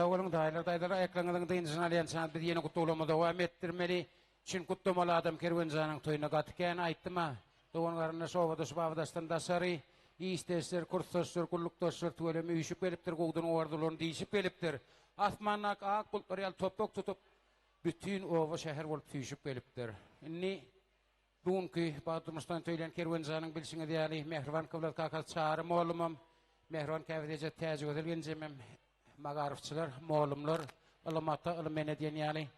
sağ olun daylar ekranının dayıncısına aliyansana bir yeni kutluğumu devam ettirmeli. Çin kutlumalı adam kervancanın toyuna katıken ayttıma. Doğanlarına sovada subavadastan da sarı. İstesler, kurtoslar, kulluktaslar, tuvalemi uyuşup geliptir, koğdun ovardılarını değişip geliptir. Asmannak, ağ kultları yal topuk tutup, bütün ova şehir olup tüyüşüp geliptir. Inni, bugünkü Bağdurmustan töylen kervancanın bilsini diyali, Mehrivan kıvlat kakal çağrım oğlumum, Mehrivan kavidece tezgü edilgen cemem, magarifçiler, moğlumlar, ılımata, ılımene diyen yali.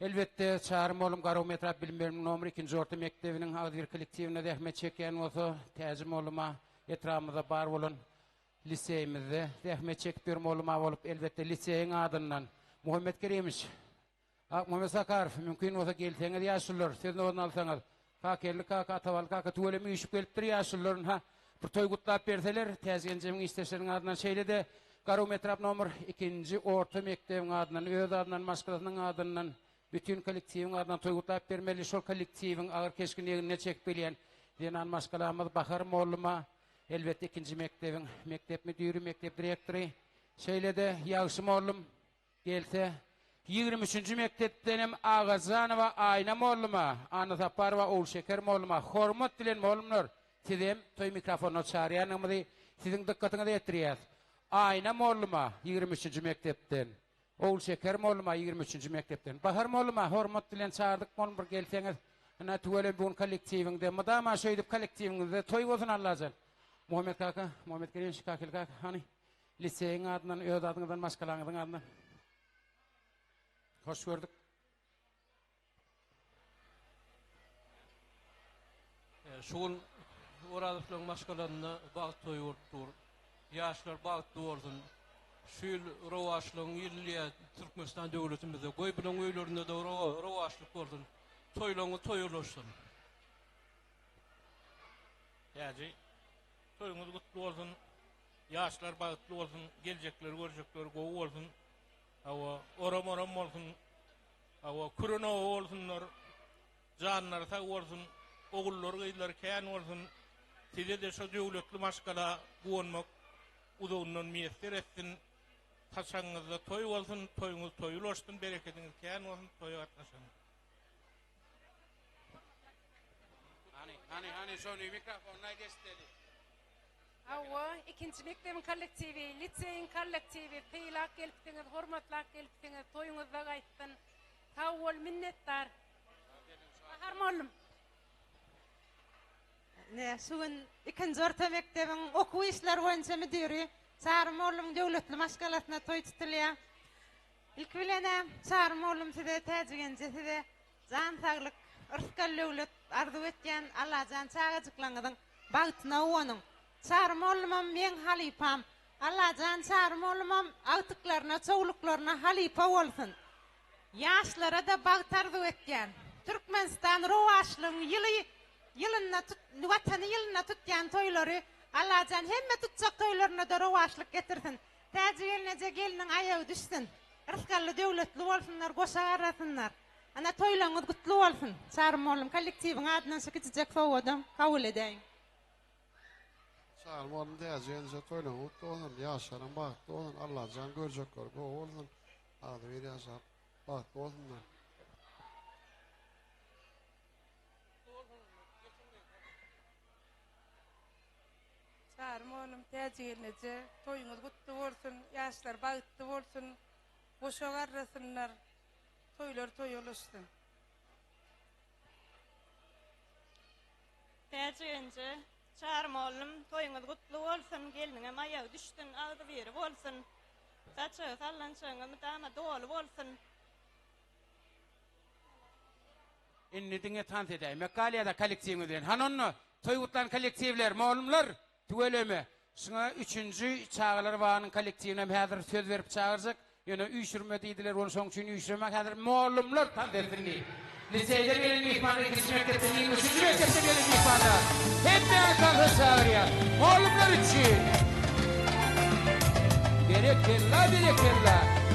Elbette çağrım oğlum Garometra Bilim Nomeri 2. Orta Mektebi'nin Ağdır kolektivine de Ahmet çeken olsa tezim oğluma etrafımızda bar olun liseyimizde de Ahmet çektiğim oğluma olup elbette liseyin adından Muhammed Kerim'miş. Muhammed Sakarov mümkün olsa geldiğiniz yaşlılar siz onu alsanız kakelli kaka ataval kaka tuvalemi işip geliptir yaşlıların ha bir toy kutlap verseler tezgencemin istesenin adından şeyle de Garometra Nomer 2. Orta Mektebi'nin adından öz adından maskalasının adından bütün kolektivin adından toygutlap vermeli, şol kolektivin ağır keskin yerine çekbeleyen denan maskalamız Bahar oğluma, elbette 2. mektebin, mektep müdürü, mektep direktörü, şeyle de Yağışım oğlum gelse, 23. mekteptenim Ağazanova Aynam oğluma, Anı Taparva Oğul Şeker oğluma, hormat dilen oğlumlar, sizim toy mikrofonu çağırayanımızı, sizin dikkatini de ettiriyaz. Aynam oğluma, 23. mektepten. Oğul Şeker oğluma 23. mektepten. Bahar oğluma hormat dilen çağırdık oğlum bir gelseniz. Ana tuvalet bugün kolektivinde. Madama söyleyip kolektivinde toy olsun Allah'ın. Muhammed kaka, Muhammed Kerim Şikakil kaka. Hani liseyin adından, öz adından, maskalanın adından. Hoş gördük. Şuun oradıkların maskalanına bağıt toy ordur. Yaşlar bağıt olsun. Şül rovaşlığın illiye Türkmenistan devletimizde Goybulan öylerinde de rovaşlık olsun. Toylanı toyulursun. Yani toyunuz kutlu olsun. Yaşlar bağıtlı olsun. Gelecekler, görecekler, goğu olsun. Hava oram olsun. Hava kuruna olsunlar. Canlar sağ olsun. Oğullar, gıylar, kayan olsun. Size de şu devletli maskala buonmak. Udağından miyetler etsin. Taşanızda toy olsun, toyunuz toyul olsun, bereketiniz kayan olsun, toyu atlasın. Hani şunu mikrofonuna geçteli. Hava, 2. mektebin kollektivi, liseyin kollektivi, kıylak geliptiniz, hormatlak geliptiniz, toyunuzda kayıttın. Tavol minnettar. Bahar oğlum. Ne, şuun 2. Orta Mektebin oku işler boyunca müdürü, Çağrım oğlum devletli maşgalatına toy tutuluyor. İlk bilene Çağrım oğlum size tecrübence size can sağlık, ırskal devlet arzu etken Allah can çağıcıklanıdın bağıtına onun. Çağrım oğlumum ben halifam. Allah can Çağrım oğlumum ağıtıklarına, çoğuluklarına halifa olsun. Yaşlara da bağıt arzu etken. Türkmenistan rovaşlığın yılına vatanı yılına tutyan toyları Allah can hemme tutacak toylarına da rovaşlık getirsin. Tecrübelinece gelinin ayağı düşsün. Rızkallı devletli olsunlar, koşa arasınlar. Ana toylarınız kutlu olsun. Çağrım oğlum kollektivin adından sıkıcak soğudum. Kabul edeyim. Çağrım oğlum tecrübelinece toylarınız kutlu olsun. Yaşların bağıtlı olsun. Allah can görecekler. Bu olsun. Adı bir yaşar. Bağıtlı olsunlar. Çağrım oğlum tecrübelinece toyunuz kutlu olsun, yaşlar bağıtlı olsun, boşa arasınlar, toylar toy oluşsun. Tecrübelinece Çağrım oğlum toyunuz kutlu olsun, gelinine ayağı düştün, ağzı verip olsun, saçı sallançığına müdama doğulu olsun. İnni dine tant edeyim. Mekaliyada kolektivimizden. Hanonnu toygutlan kolektivler, oğlumlar. Tüveleme. Şuna 3. çağlar varının kolektivine hazır söz verip çağıracak. Yani uyuşurma deydiler, onun son için uyuşurmak hazır. Moğlumlar tam dertini. Liseyde gelin mihmanı, 2. mektepte değil, 3. mektepte gelin mihmanı. Hep bir kalkı çağırıyor. Moğlumlar için. Berekella, berekella.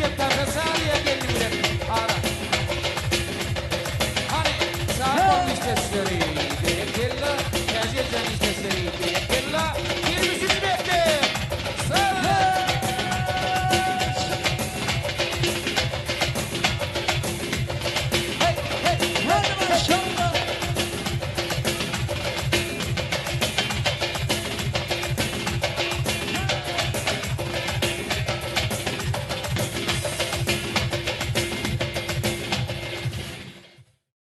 Mutlaka saniye gelin bile. Ara. Hani sağ olun istesleri. Değil de tercih eden istesleri.